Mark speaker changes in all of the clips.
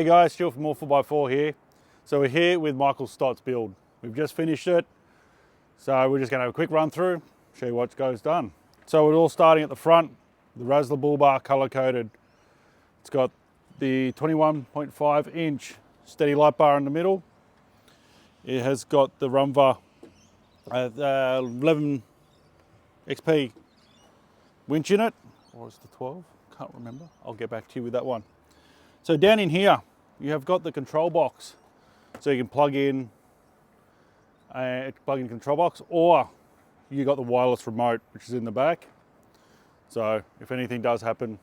Speaker 1: Hey guys, Stuart from More 4x4 here. So we're here with Michael Stott's build. We've just finished it. So we're just going to have a quick run through, show you what goes done. So we're all starting at the front, the Razzler bull bar color coded. It's got the 21.5 inch steady light bar in the middle. It has got the Rumva 11 XP winch in it, or is it the 12? Can't remember. I'll get back to you with that one. So down in here, you have got the control box. So you can plug in control box, or you got the wireless remote, which is in the back. So if anything does happen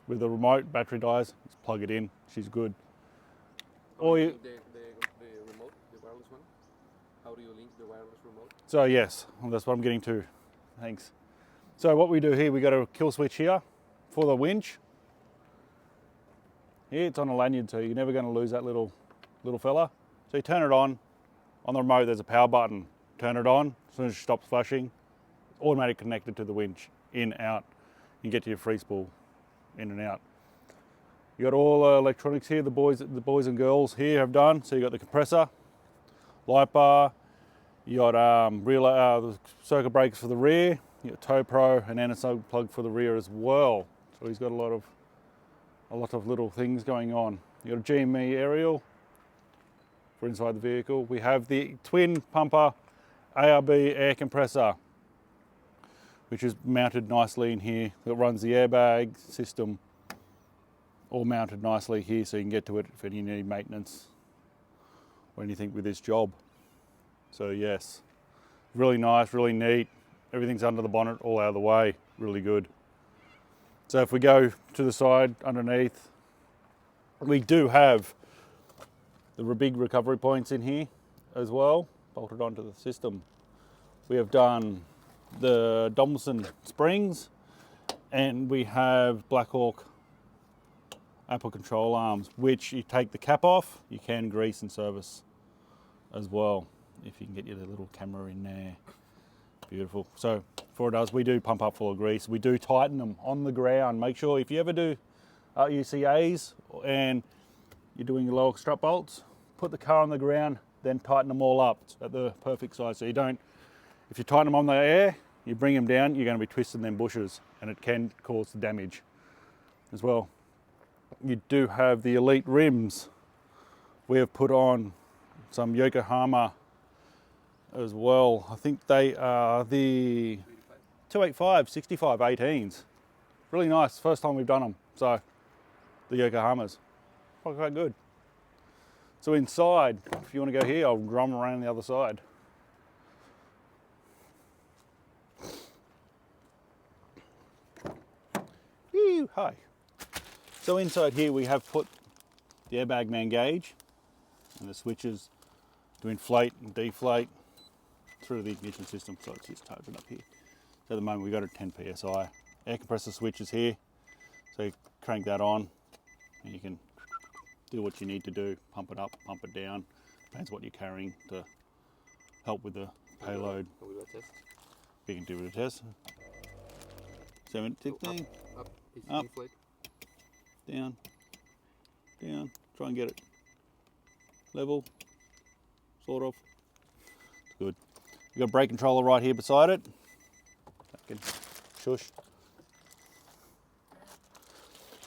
Speaker 1: with the remote, battery dies, just plug it in, she's good. Or you,
Speaker 2: the remote, the wireless one, how do you link the wireless remote?
Speaker 1: So yes, that's what I'm getting to. Thanks. So what we do here, we got a kill switch here for the winch. Here it's on a lanyard, so you're never going to lose that little fella. So you turn it on the remote, there's a power button. Turn it on, as soon as it stops flashing, automatically connected to the winch, in, out. You get to your free spool, in and out. You got all electronics here, the boys and girls here have done. So you got the compressor, light bar, you got the circuit breakers for the rear, you got tow pro, and anti-snug plug for the rear as well. So he's got a lot of little things going on. You got a GME aerial for inside the vehicle. We have the twin pumper ARB air compressor, which is mounted nicely in here. It runs the airbag system, all mounted nicely here, so you can get to it if you need maintenance or anything with this job. So yes, really nice, really neat. Everything's under the bonnet, all out of the way, really good. So if we go to the side underneath, we do have the big recovery points in here as well, bolted onto the system. We have done the Donaldson springs, and we have Blackhawk Apple control arms, which you take the cap off, you can grease and service as well, if you can get your little camera in there. Beautiful. So before it does, we do pump up full of grease. We do tighten them on the ground. Make sure if you ever do UCAs and you're doing your lower strut bolts, put the car on the ground, then tighten them all up at the perfect size. So you don't, if you tighten them on the air, you bring them down, you're going to be twisting them bushes, and it can cause damage as well. You do have the Elite rims. We have put on some Yokohama as well. I think they are the 285 65 18s. Really nice. First time we've done them. So the Yokohamas, quite good. So inside, if you want to go here, I'll drum around the other side. Hi. So inside here we have put the airbag man gauge and the switches to inflate and deflate through the ignition system. So it's just open up here. So at the moment we've got a 10 psi. Air compressor switch is here. So you crank that on and you can do what you need to do. Pump it up, pump it down. Depends what you're carrying to help with the payload.
Speaker 2: Can we do a test?
Speaker 1: We can do a test. 715.
Speaker 2: Up.
Speaker 1: Up. Down. Down. Try and get it level. Sort of. It's good. We've got a brake controller right here beside it. Shush.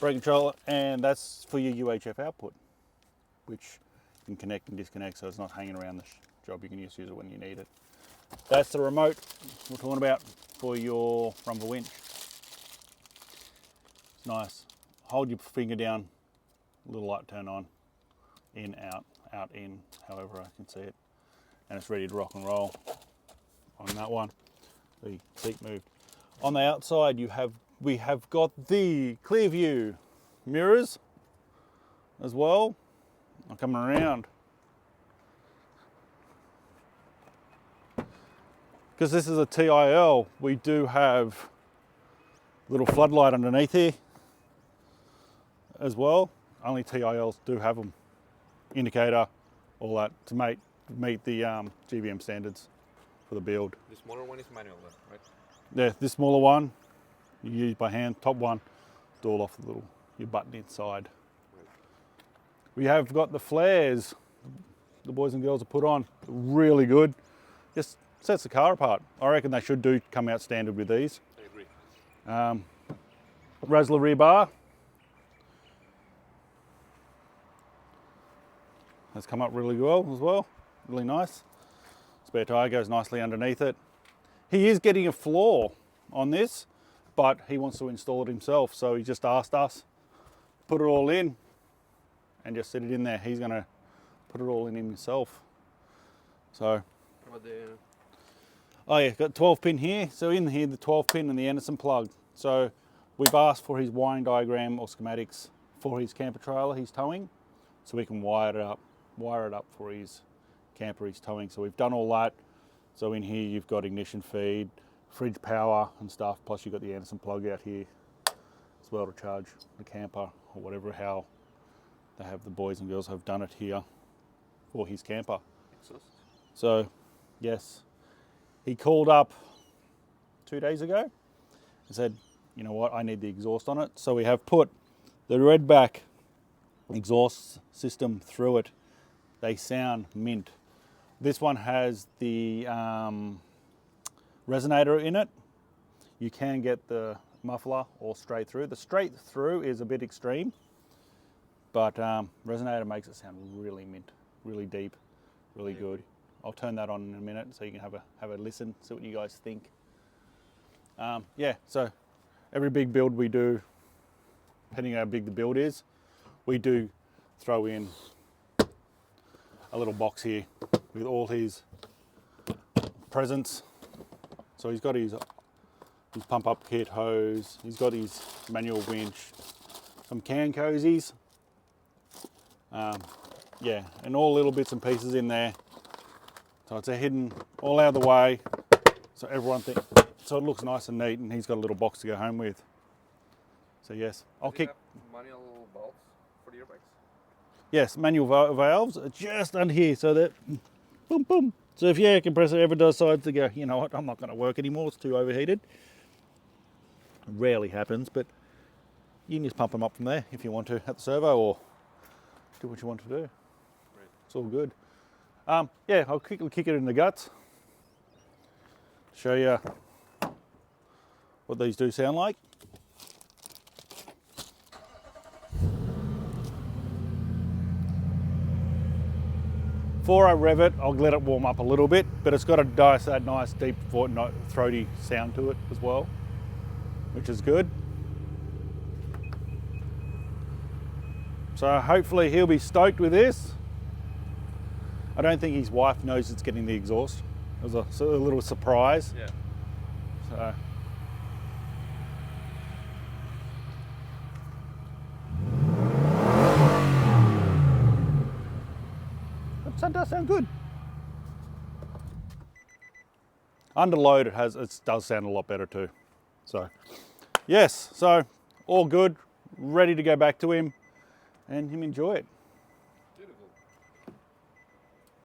Speaker 1: Brake controller, and that's for your UHF output, which you can connect and disconnect, so it's not hanging around the job. You can just use it when you need it. That's the remote we're talking about for your Rumva winch. It's nice. Hold your finger down, little light turn on, in, out, out, in, however I can see it. And it's ready to rock and roll on that one. The seat moved. On the outside we have got the clear view mirrors as well. I'm coming around. Because this is a TIL, we do have a little floodlight underneath here as well. Only TILs do have them. Indicator, all that, to meet the GVM standards for the build.
Speaker 2: The smaller one is manual, right?
Speaker 1: Yeah, this smaller one, you use by hand. Top one, do all off the little, your button inside.
Speaker 2: Right.
Speaker 1: We have got the flares the boys and girls have put on. Really good. Just sets the car apart. I reckon they should come out standard with these.
Speaker 2: I agree.
Speaker 1: Razzler rear bar. Has come up really well as well. Really nice. Spare tyre goes nicely underneath it. He is getting a floor on this, but he wants to install it himself. So he just asked us, put it all in and just sit it in there. He's gonna put it all in himself. So,
Speaker 2: What the
Speaker 1: oh yeah, got 12 pin here. So in here, the 12 pin and the Anderson plug. So we've asked for his wiring diagram or schematics for his camper trailer he's towing, so we can wire it up for his camper he's towing. So we've done all that. So in here you've got ignition feed, fridge power and stuff, plus you've got the Anderson plug out here as well to charge the camper or whatever, how they have the boys and girls have done it here for his camper.
Speaker 2: exhaust?
Speaker 1: So yes, he called up 2 days ago and said, you know what, I need the exhaust on it. So we have put the Redback exhaust system through it. They sound mint. This one has the resonator in it. You can get the muffler or straight through. The straight through is a bit extreme, but resonator makes it sound really mint, really deep, really good. I'll turn that on in a minute so you can have a listen, see what you guys think. Yeah, so every big build we do, depending on how big the build is, we do throw in a little box here with all his presents. So he's got his pump up kit, hose, he's got his manual winch, some can cozies, yeah, and all little bits and pieces in there. So it's a hidden, all out of the way, so everyone thinks, so it looks nice and neat, and he's got a little box to go home with. So yes, I'll
Speaker 2: Does it
Speaker 1: kick.
Speaker 2: have manual valves for the airbags?
Speaker 1: Yes, manual valves are just under here, so that boom, boom. So if your air compressor ever decides to go, you know what, I'm not going to work anymore, it's too overheated. Rarely happens, but you can just pump them up from there if you want to at the servo, or do what you want to do.
Speaker 2: Right.
Speaker 1: It's all good. Yeah, I'll quickly kick it in the guts. Show you what these do sound like. Before I rev it, I'll let it warm up a little bit, but it's got that nice deep throaty sound to it as well, which is good. So hopefully he'll be stoked with this. I don't think his wife knows it's getting the exhaust. It was a little surprise.
Speaker 2: Yeah.
Speaker 1: So. That does sound good. Under load, it does sound a lot better too. So, yes, so all good, ready to go back to him and him enjoy it.